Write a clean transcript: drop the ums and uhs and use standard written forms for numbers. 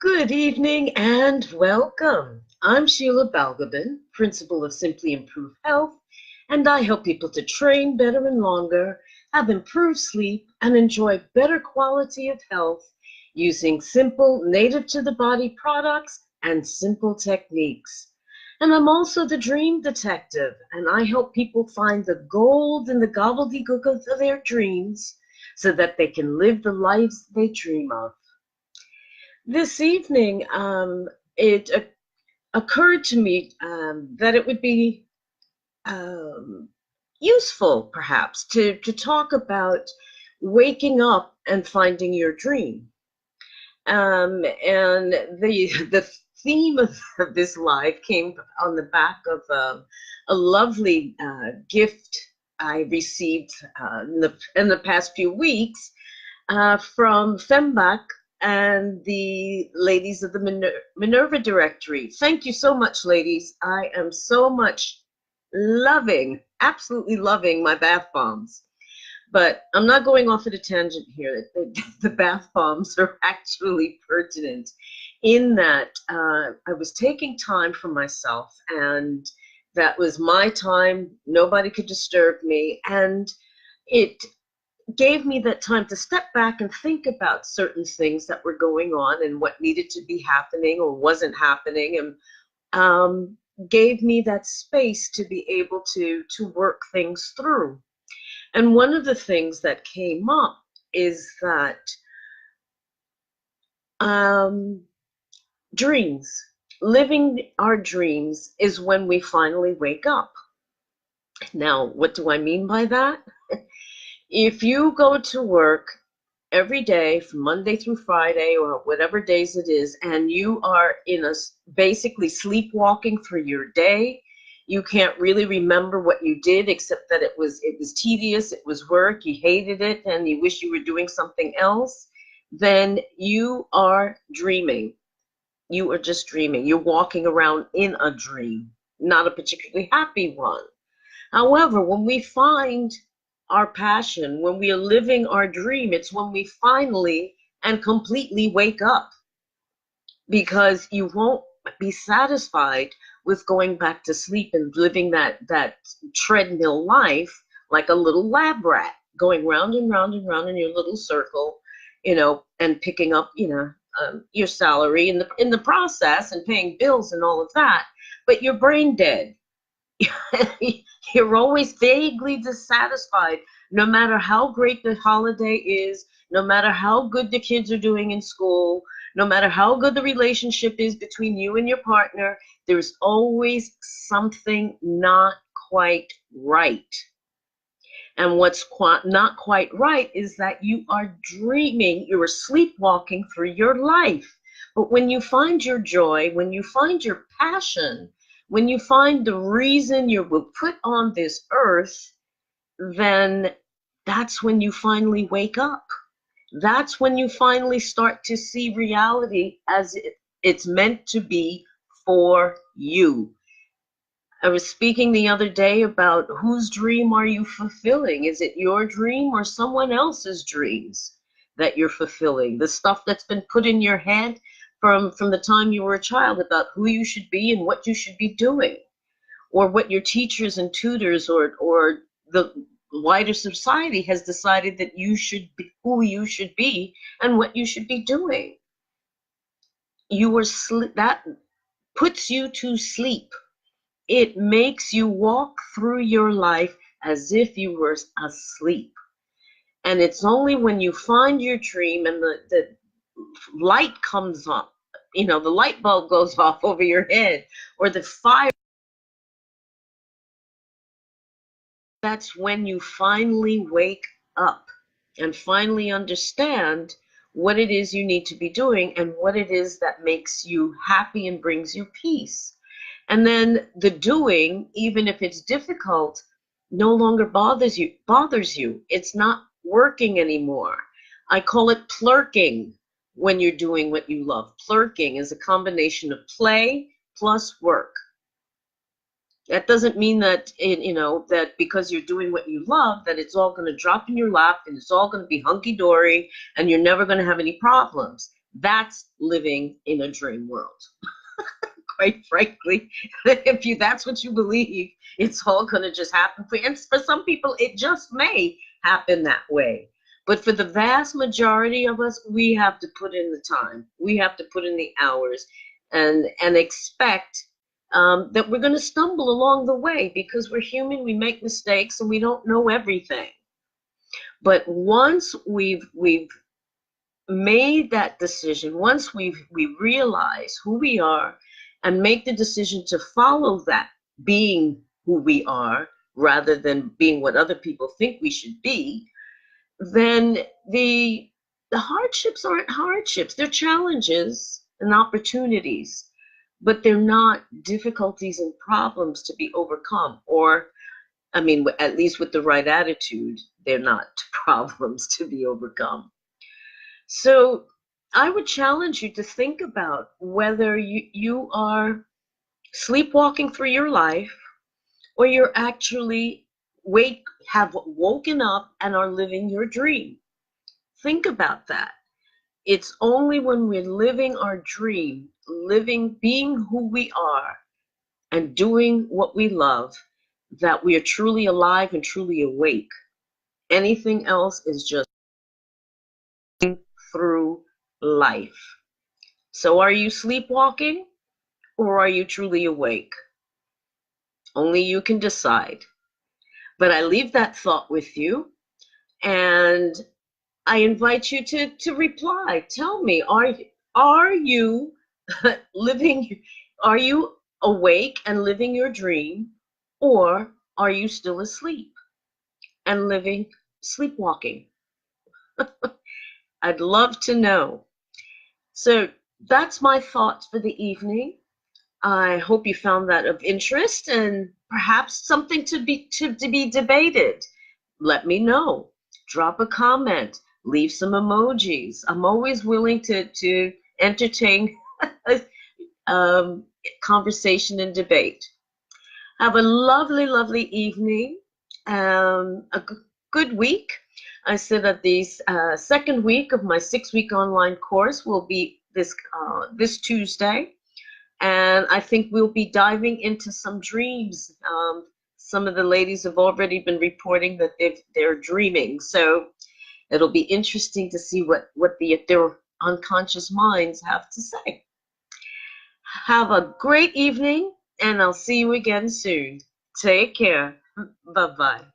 Good evening and welcome. I'm Sheila Balgobin, principal of Simply Improve Health, and I help people to train better and longer, have improved sleep, and enjoy better quality of health using simple, native to the body products and simple techniques. And I'm also the dream detective, and I help people find the gold in the gobbledygook of their dreams so that they can live the lives they dream of. This evening, it occurred to me that it would be um, useful, perhaps, to talk about waking up and finding your dream. And the theme of this live came on the back of a lovely gift I received in the past few weeks from Fembach and the ladies of the Minerva Directory. Thank you so much, ladies. I am so much absolutely loving my bath bombs. But I'm not going off at a tangent here. The bath bombs are actually pertinent in that I was taking time for myself, and that was my time. Nobody could disturb me. And it gave me that time to step back and think about certain things that were going on and what needed to be happening or wasn't happening, and gave me that space to be able to work things through. And one of the things that came up is that dreams, living our dreams, is when we finally wake up. Now, what do I mean by that? If you go to work every day from Monday through Friday or whatever days it is, and you are basically sleepwalking through your day, you can't really remember what you did except that it was tedious, it was work, you hated it, and you wish you were doing something else, then you are dreaming. You are just dreaming. You're walking around in a dream, not a particularly happy one. However, when we find our passion, when we are living our dream, it's when we finally and completely wake up, because you won't be satisfied with going back to sleep and living that treadmill life like a little lab rat, going round and round and round in your little circle, and picking up, your salary in the process and paying bills and all of that, but you're brain dead. You're always vaguely dissatisfied, no matter how great the holiday is, no matter how good the kids are doing in school, no matter how good the relationship is between you and your partner. There's always something not quite right. And what's not quite right is that you are dreaming, you are sleepwalking through your life. But when you find your joy, when you find your passion, when you find the reason you were put on this earth, then that's when you finally wake up. That's when you finally start to see reality as it's meant to be for you. I was speaking the other day about whose dream are you fulfilling? Is it your dream or someone else's dreams that you're fulfilling? The stuff that's been put in your head from the time you were a child about who you should be and what you should be doing, or what your teachers and tutors or the wider society has decided that you should be, who you should be and what you should be doing. That puts you to sleep. It makes you walk through your life as if you were asleep. And it's only when you find your dream and the light comes up, the light bulb goes off over your head, or the fire, that's when you finally wake up and finally understand what it is you need to be doing and what it is that makes you happy and brings you peace. And then the doing, even if it's difficult, no longer bothers you. It's not working anymore. I call it plurking when you're doing what you love. Plurking is a combination of play plus work. That doesn't mean that that because you're doing what you love, that it's all going to drop in your lap and it's all going to be hunky-dory and you're never going to have any problems. That's living in a dream world. Quite frankly, if you that's what you believe, it's all going to just happen for you. And for some people, it just may happen that way. But for the vast majority of us, we have to put in the time. We have to put in the hours, and expect that we're going to stumble along the way because we're human. We make mistakes, and we don't know everything. But once we've made that decision, once we realize who we are and make the decision to follow that, being who we are rather than being what other people think we should be, then the hardships aren't hardships. They're challenges and opportunities, but they're not difficulties and problems to be overcome. Or, I mean, at least with the right attitude, they're not problems to be overcome. So I would challenge you to think about whether you are sleepwalking through your life, or you're actually have woken up and are living your dream. Think about that. It's only when we're living our dream, being who we are, and doing what we love, that we are truly alive and truly awake. Anything else is just through life. So are you sleepwalking, or are you truly awake? Only you can decide. But I leave that thought with you, and I invite you to reply. Tell me, are you living, are you awake and living your dream, or are you still asleep and living sleepwalking? I'd love to know. So that's my thoughts for the evening. I hope you found that of interest and perhaps something to be debated. Let me know. Drop a comment. Leave some emojis. I'm always willing to entertain conversation and debate. Have a lovely, lovely evening. Good week. I said that the second week of my 6-week online course will be this Tuesday. And I think we'll be diving into some dreams. Some of the ladies have already been reporting that they're dreaming. So it'll be interesting to see what their unconscious minds have to say. Have a great evening, and I'll see you again soon. Take care. Bye-bye.